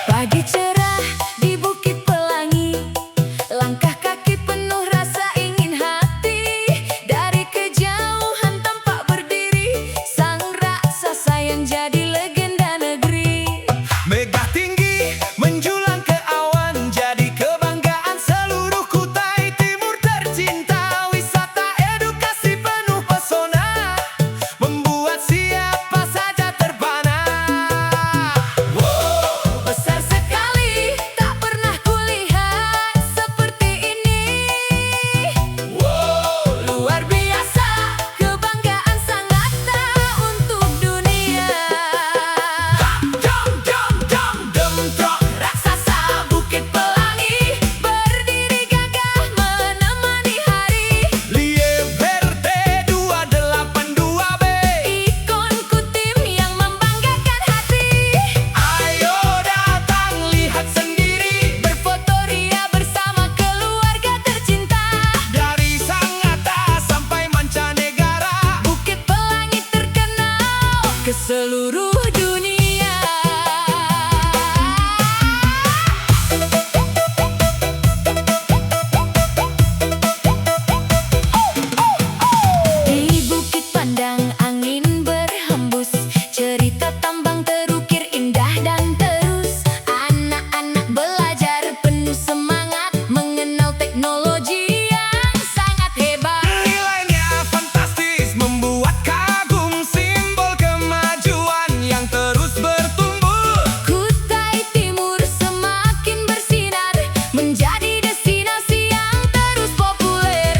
Pagi cerah di Bukit Pelangi, langkah kaki penuh rasa ingin hati. Dari kejauhan tampak berdiri sang raksasa yang jadi legenda negeri. Megah tinggi menjulang ke awan, jadi kebanggaan seluruh Kutai Timur tercinta. Wisata edukasi penuh pesona, membuat siapa saja terpana. Besar sekali, tak pernah kulihat seperti ini. Luar biasa, kebanggaan sangat tak untuk dunia. Dam dam dam demtrok Raksasa Bukit Pelangi berdiri gagah menemani hari. Lieberte 282B, Ikonku tim yang membanggakan hati. ayo datang lihat sendiri. Berfoto ria bersama keluarga tercinta. Dari Sangatta sampai mancanegara, Bukit Pelangi terkenal ke seluruh dunia. Di Bukit Pandang angin berhembus, cerita tambang terukir indah dan terus. Anak-anak belajar penuh semangat, mengenal teknologi yang sangat hebat. nilainya fantastis membuat kagum, simbol kemajuan yang terus bertumbuh. Kutai Timur semakin bersinar, menjadi destinasi yang terus populer.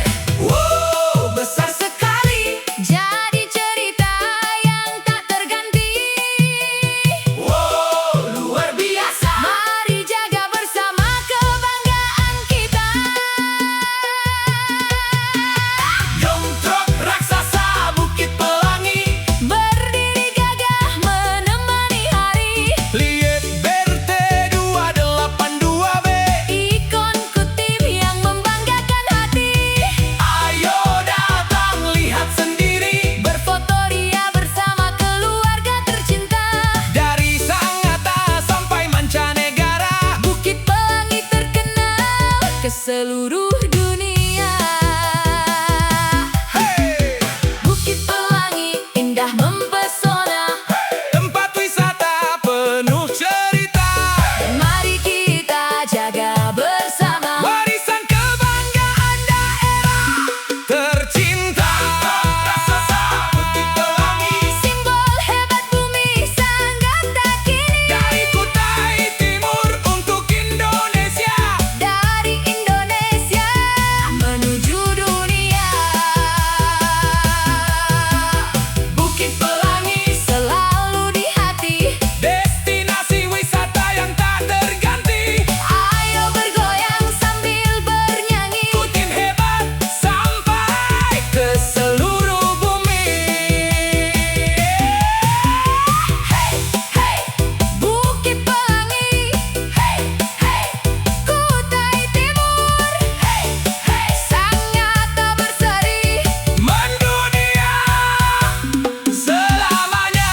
Besar sekali, Jadi cerita yang tak terganti. luar biasa. Mari jaga bersama kebanggaan kita. Demtrok raksasa Bukit Pelangi, Berdiri gagah menemani hari. Lieberte 282B, Ikonku tim yang membanggakan hati. ayo datang lihat sendiri. Berfoto ria bersama keluarga tercinta. Dari Sangatta sampai mancanegara, Bukit Pelangi terkenal ke seluruh dunia. hey, Bukit Pelangi indah mempesona. tempat wisata penuh cerita. Mari kita jaga bersama. Warisan kebanggaan daerah tercinta. Raksasa Bukit Pelangi, Simbol hebat bumi Sangatta kini. dari Kutai Timur untuk Indonesia. Dari Indonesia menuju dunia. Bukit Pelangi, Selalu di hati. destinasi wisata yang tak terganti. Ayo bergoyang sambil bernyanyi. Ikutin hebat sampai ke seluruh bumi. Hey, hey, Bukit Pelangi. Hey, hey, Kutai Timur. Hey, hey, Sangatta berseri. Mendunia selamanya.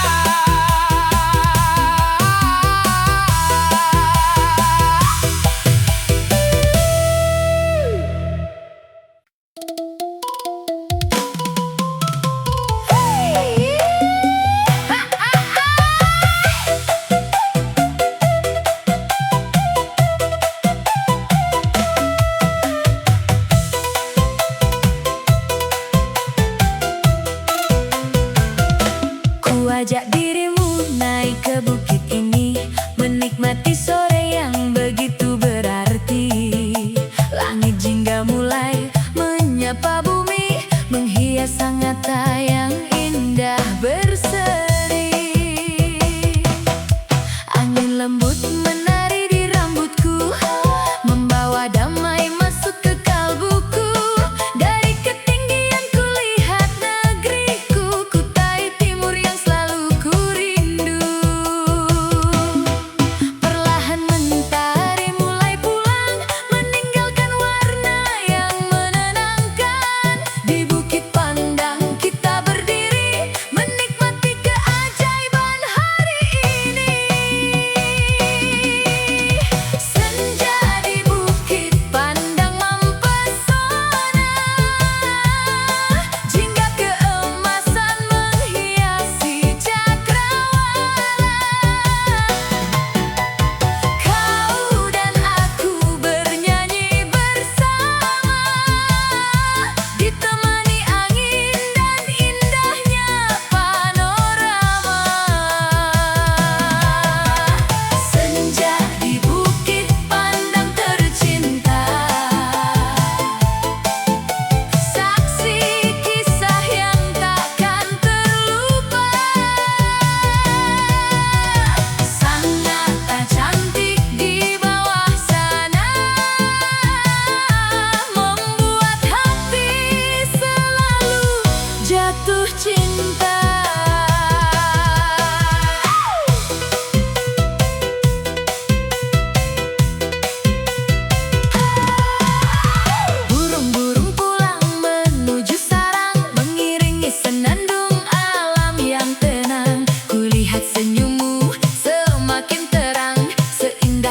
Ku ajak dirimu naik ke bukit ini, menikmati sore yang begitu berarti. Langit jingga mulai menyapa bumi, menghias Sangatta yang indah berseri. Angin lembut menari di rambut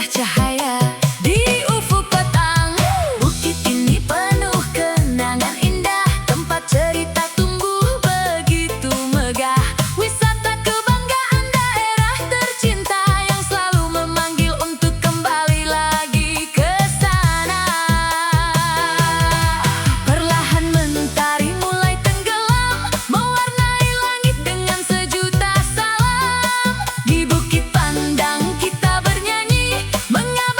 cerah cahaya di ufuk petang. Bukit ini penuh kenangan indah, tempat cerita tumbuh begitu megah. Wisata kebanggaan daerah tercinta yang selalu memanggil untuk kembali lagi ke sana. Perlahan mentari mulai tenggelam, mewarnai langit dengan sejuta salam. Di Bukit Pandang kita bernyanyi, mengabdi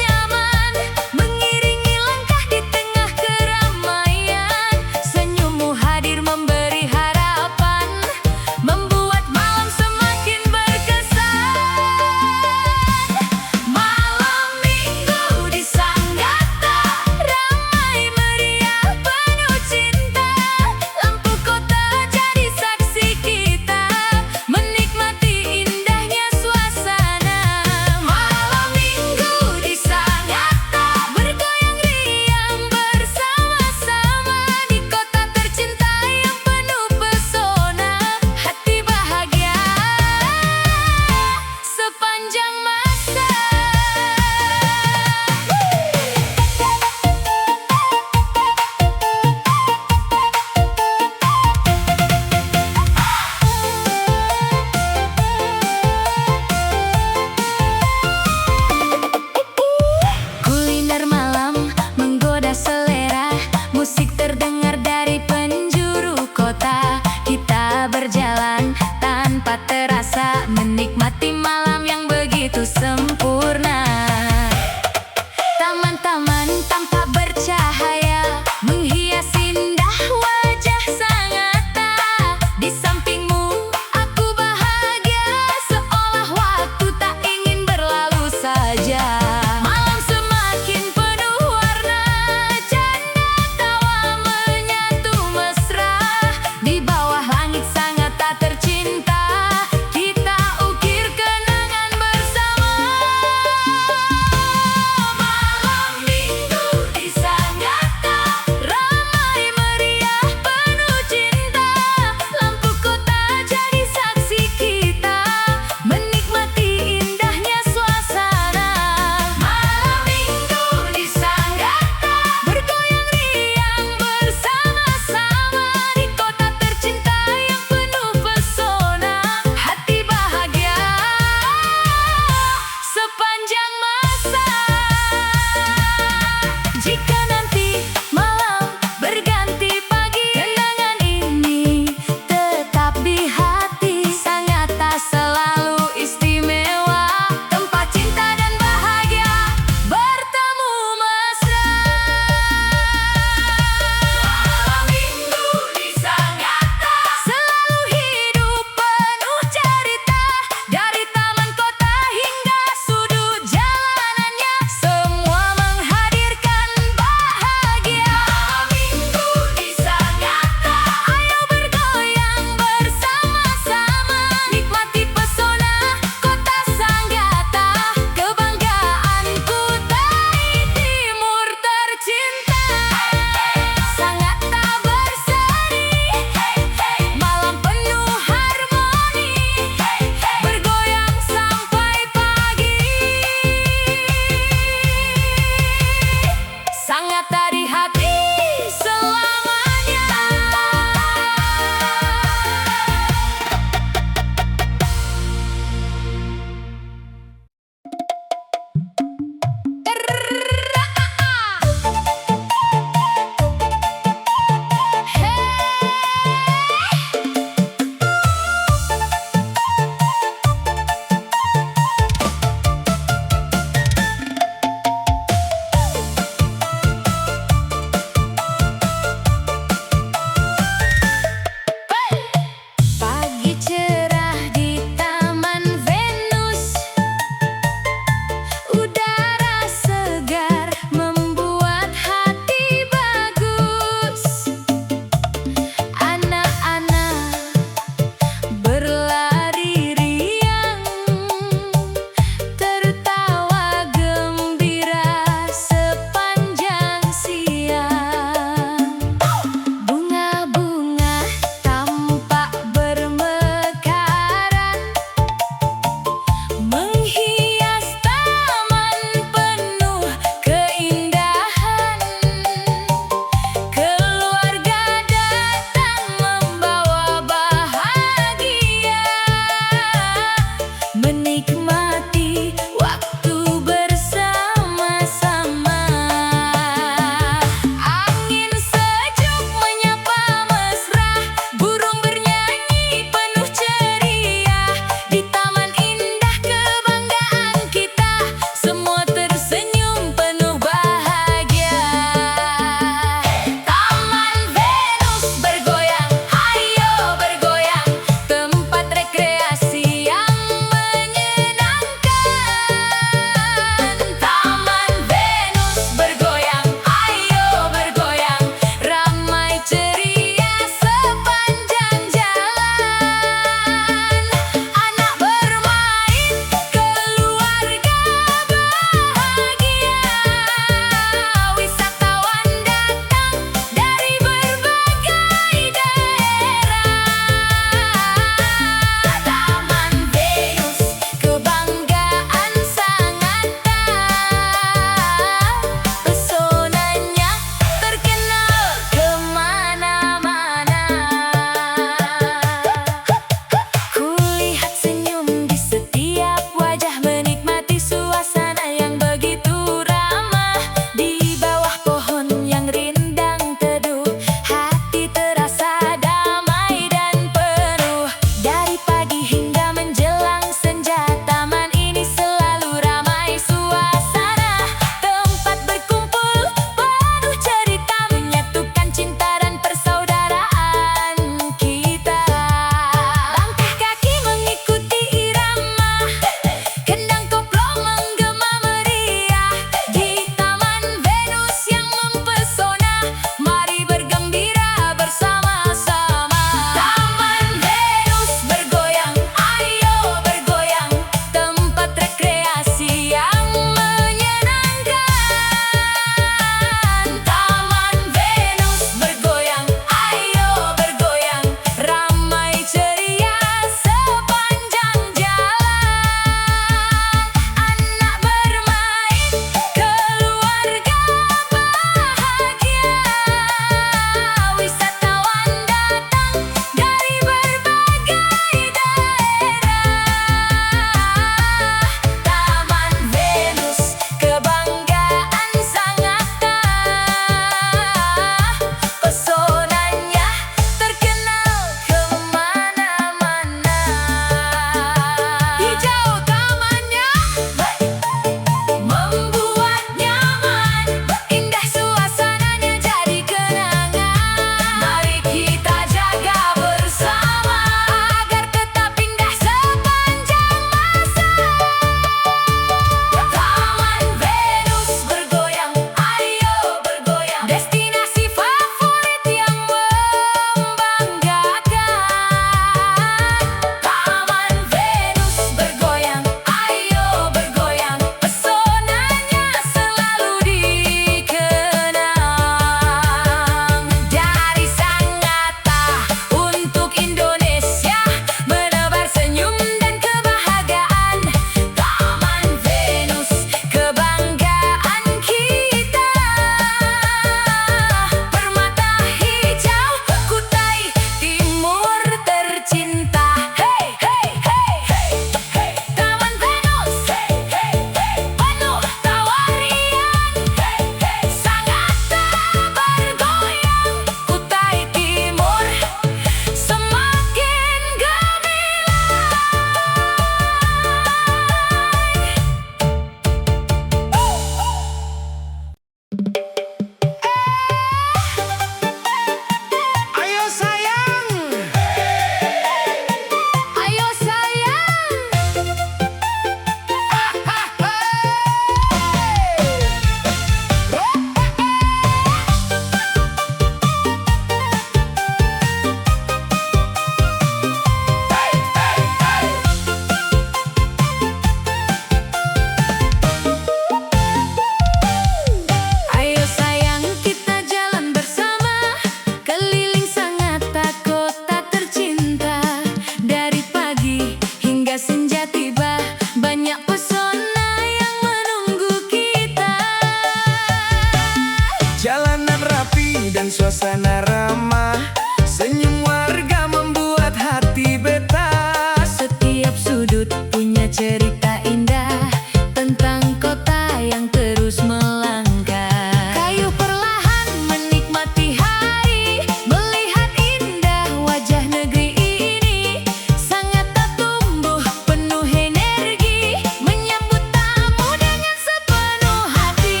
dan suasana ramah. Senyum warga membuat hati betah. Setiap sudut punya cerita indah tentang kota yang terus melangkah. Kayu perlahan menikmati hari, melihat indah wajah negeri ini. Sangat tak tumbuh penuh energi, menyambut tamu dengan sepenuh hati.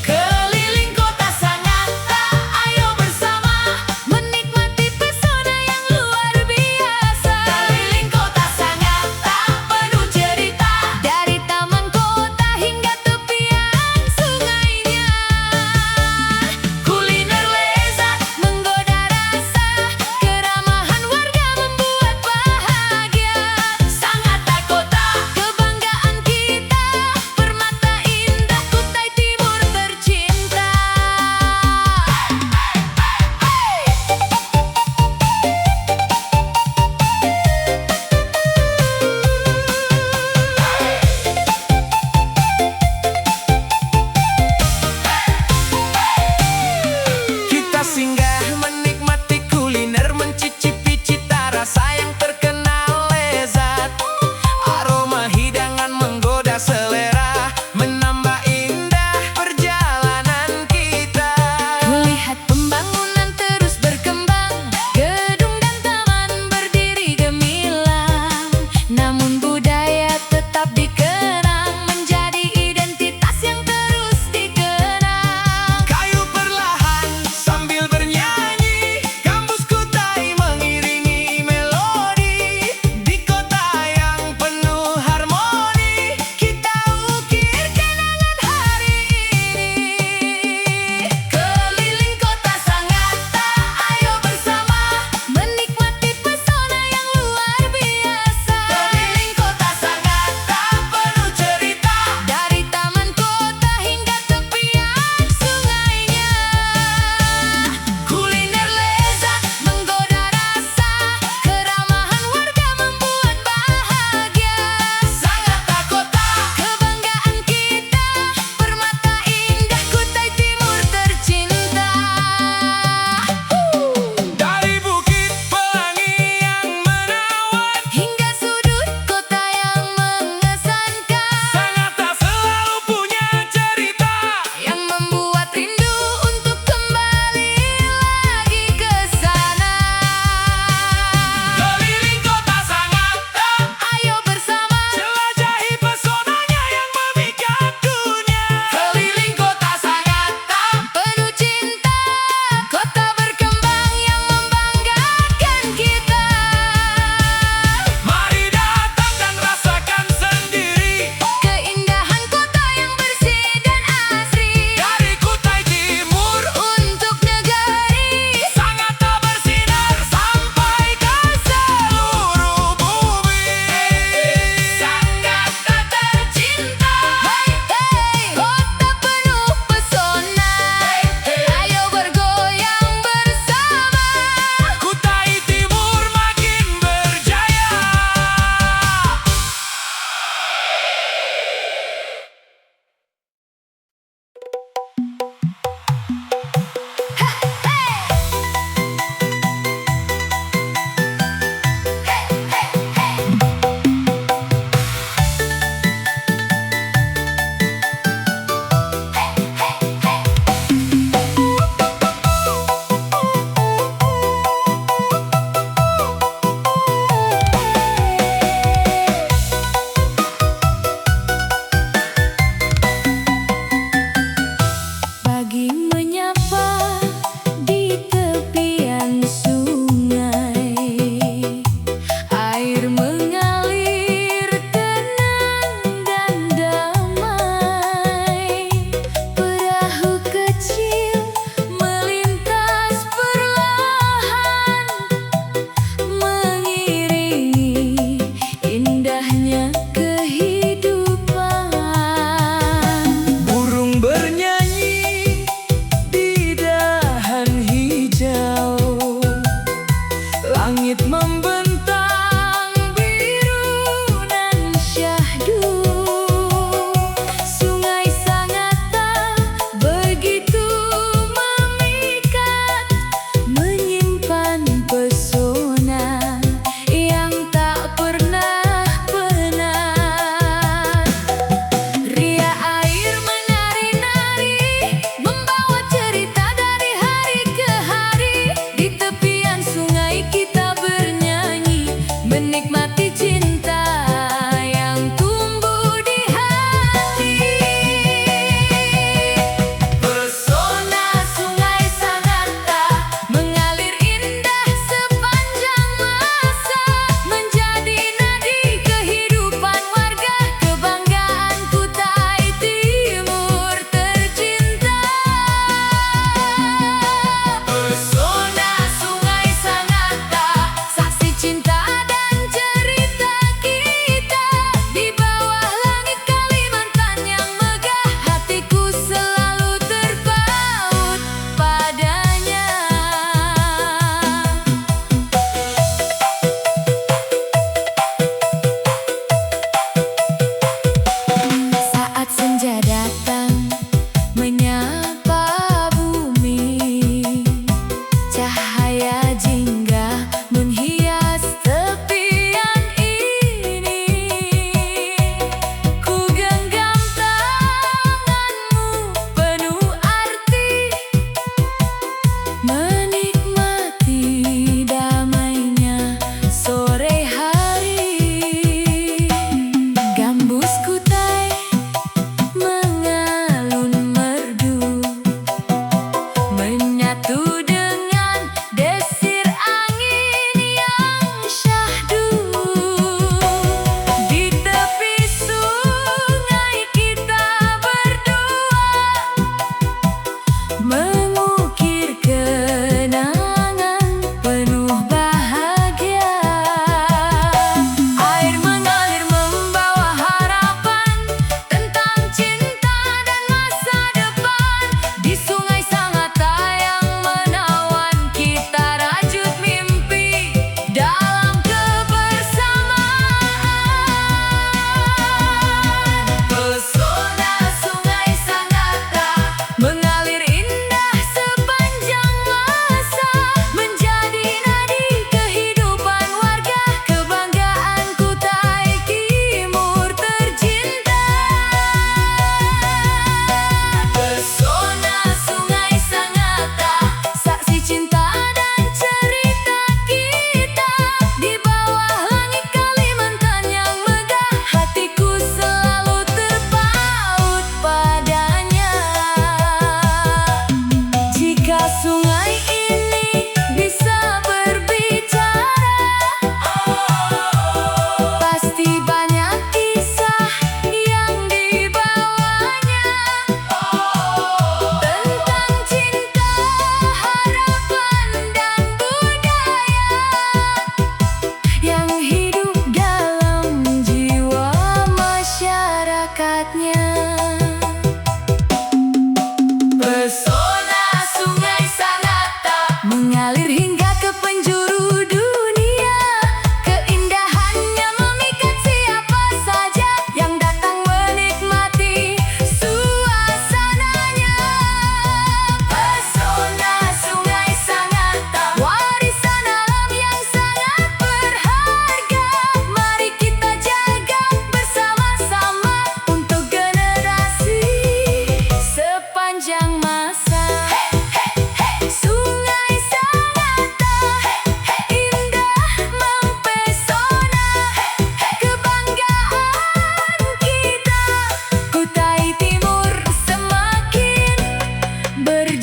Keliling kota sangat tak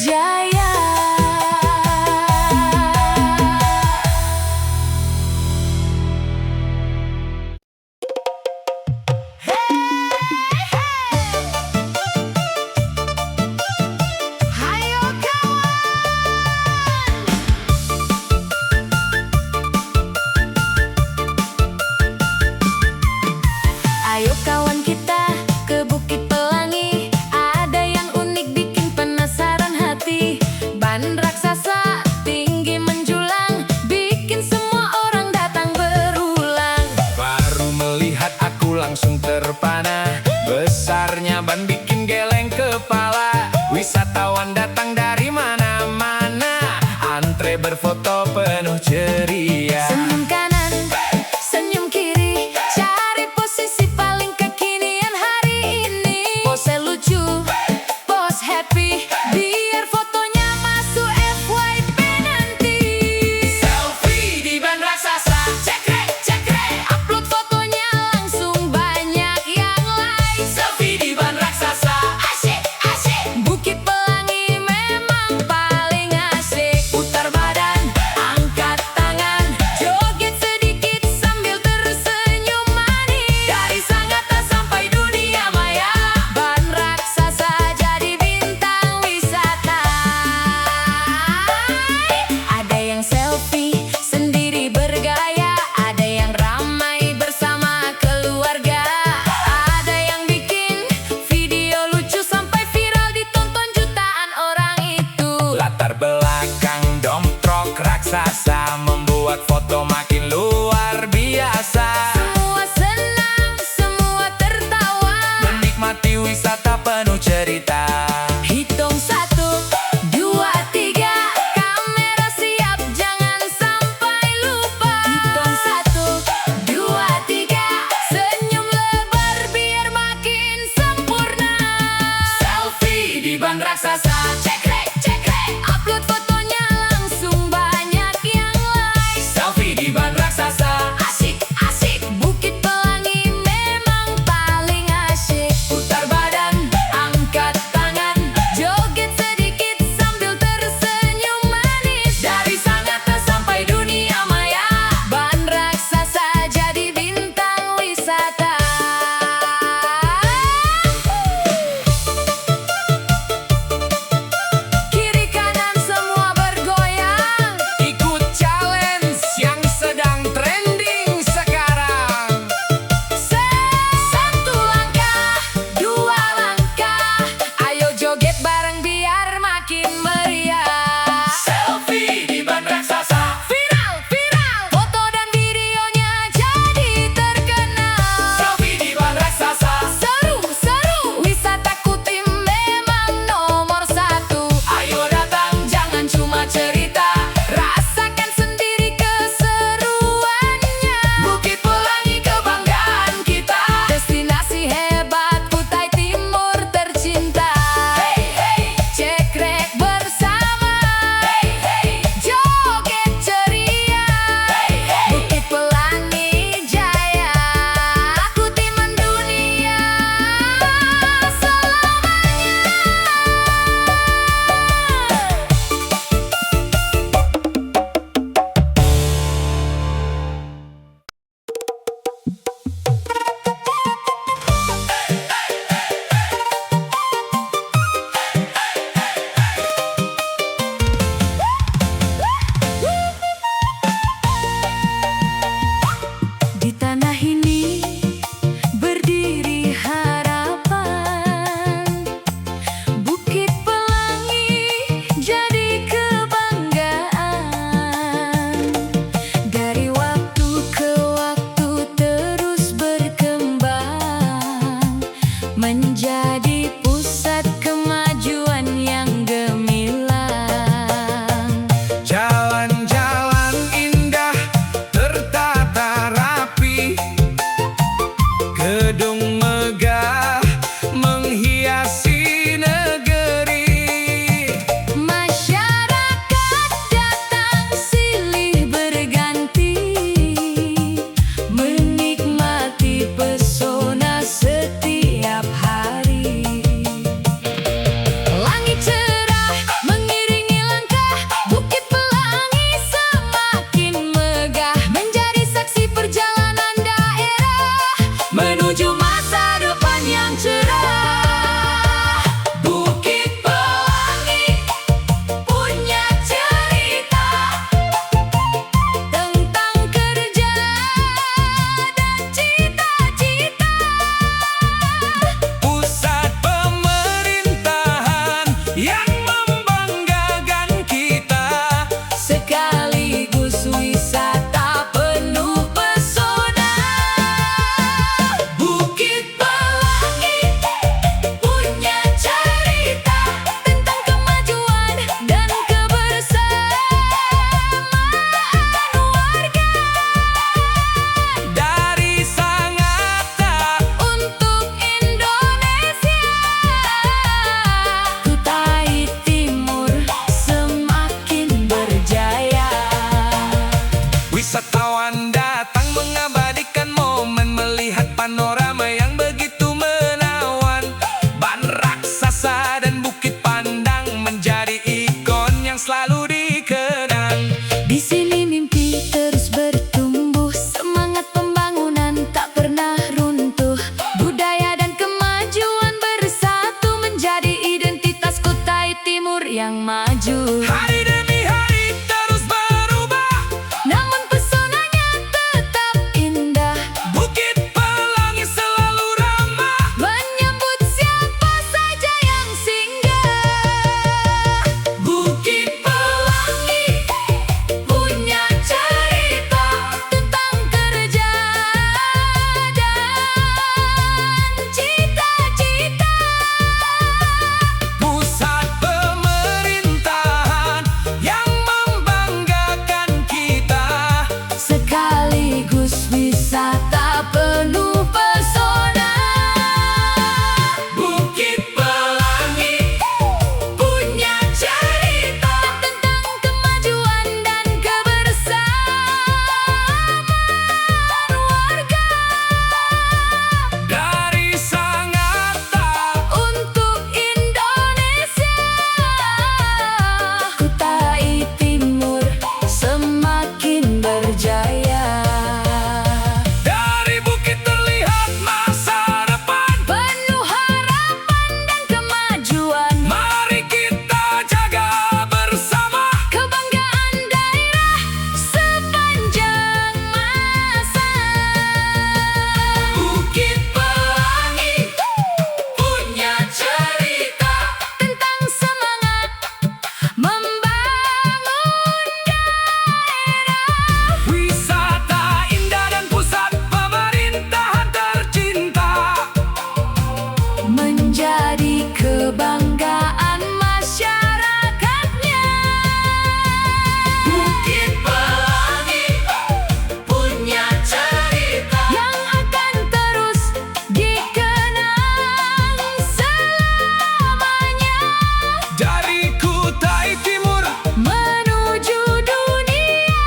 Jaya. Hayo kawan, ayo kawan kita ke Bukit Pelangi. Ada yang unik bikin penasaran hati. Ban raksasa tinggi menjulang, bikin semua orang datang berulang. Baru melihat aku langsung terpana, besarnya ban bikin geleng kepala. Wisatawan datang dari mana-mana, antre berfoto penuh ceria. Senyum kanan, senyum kiri, cari posisi paling kekinian hari ini. Pose lucu, pose happy, biar fotonya masuk FYP nanti. Selfie di ban raksasa, cekrek cekrek. Upload fotonya langsung banyak yang like. Selfie di ban raksasa, asyik asyik. Bukit Pelangi memang paling asik. Putar badan, angkat tangan, joget sedikit sambil tersenyum manis. Dari Sangatta sampai dunia maya, ban raksasa jadi bintang wisata. Ada yang selfie sendiri bergaya, ada yang ramai bersama keluarga, ada yang bikin video lucu sampai viral ditonton jutaan orang itu. Latar belakang dom truk raksasa membuat foto makin luar biasa. Semua senang, semua tertawa, Menikmati wisata penuh cerita. hitung 1, 2, 3, kamera siap jangan sampai lupa. Hitung 1, 2, 3, senyum lebar biar makin sempurna. Selfie di ban raksasa, cekrek cekrek. Upload fotonya langsung banyak yang maju. Hari demi hari terus berubah, Namun pesonanya tetap indah, Bukit Pelangi selalu ramah. menyambut siapa saja yang singgah. Bukit Pelangi Punya cerita tentang kerja dan cita-cita. Pusat pemerintahan yang membanggakan kita, Sekaligus wisata penuh pesona. Bukit Pelangi Punya cerita tentang kemajuan dan kebersamaan warga. dari Sangatta Untuk Indonesia, Kutai Timur semakin berjaya. dari bukit terlihat masa depan. Penuh harapan dan kemajuan, Mari kita jaga bersama. kebanggaan daerah sepanjang masa. Bukit Pelangi punya cerita Tentang semangat membangun daerah, Wisata indah dan pusat pemerintahan tercinta, menjadi kebanggaan masyarakatnya. Bukit Pelangi punya cerita Yang akan terus dikenang selamanya. dari Kutai Timur Menuju dunia,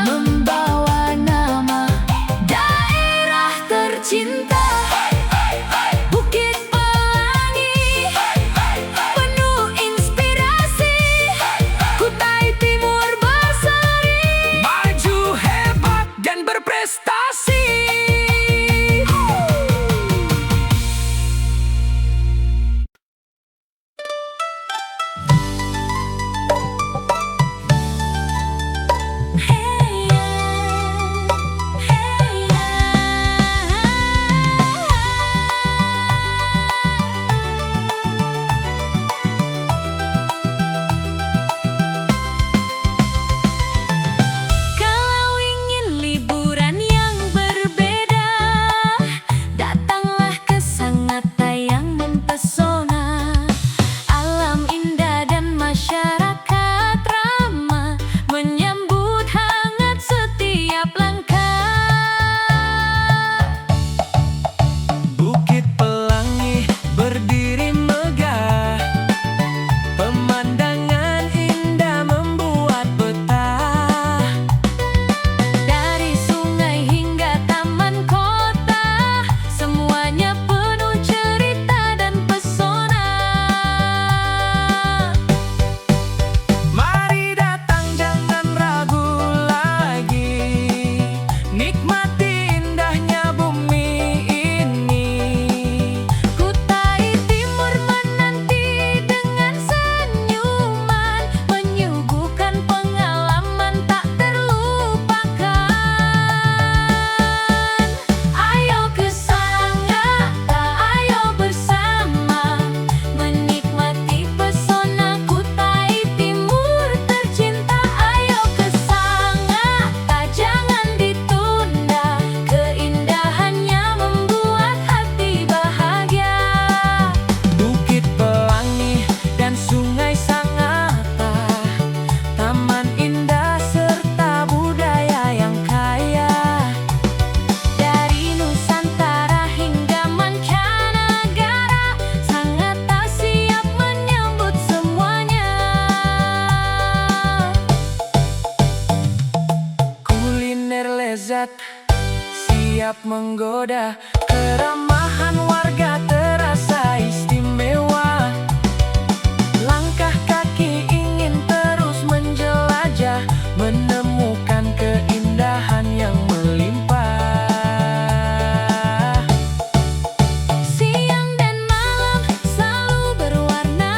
membawa nama daerah tercinta. Bukit Pelangi penuh inspirasi, Kutai Timur berseri. maju hebat dan berprestasi. Kalau ingin liburan yang berbeda, datanglah ke Sangatta yang mempesona. Alam indah dan masyarakat ramah, menyambut hangat setiap langkah. Bukit Pelangi berdiri megah, pemandangan indah membuat betah. Dari sungai hingga taman kota, semuanya penuh cerita dan pesona. Mari datang jangan ragu lagi, nikmati indahnya bumi ini. Kutai Timur menanti dengan senyuman, menyuguhkan pengalaman tak terlupakan. Ayo ke Sangatta, ayo bersama, menikmati pesona Kutai Timur tercinta. Ayo ke Sangatta, jangan ditunda, keindahannya membuat hati bahagia. Bukit Pelangi dan Sungai Sangatta, taman indah serta budaya yang kaya. Dari Nusantara hingga mancanegara, Sangatta siap menyambut semuanya. Kuliner lezat siap menggoda, keramahan warga terasa istimewa. Langkah kaki ingin terus menjelajah, menemukan keindahan yang melimpah. Siang dan malam selalu berwarna,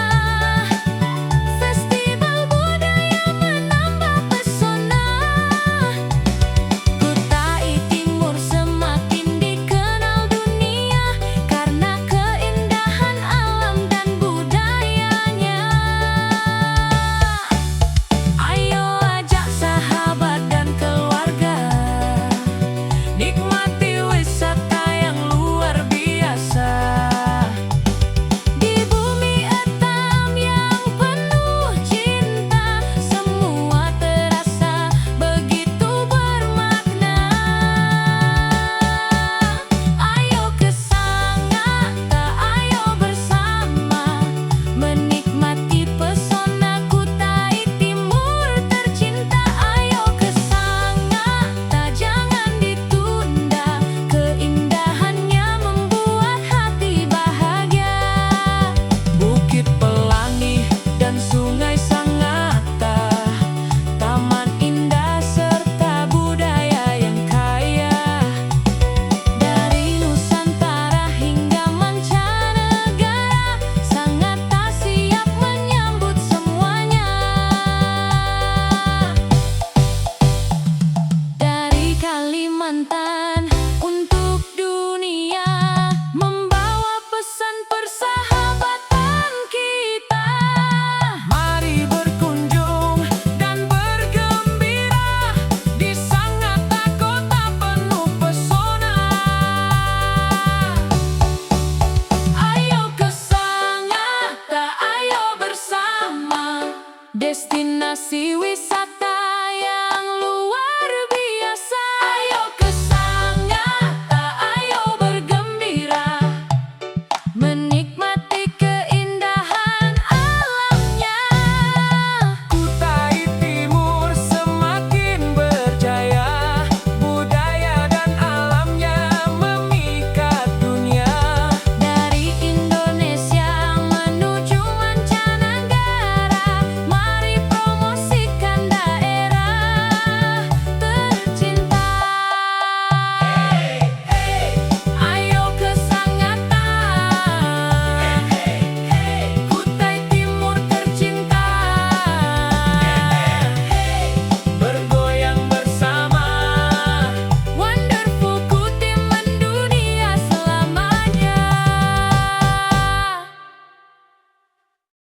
Destinasi wisata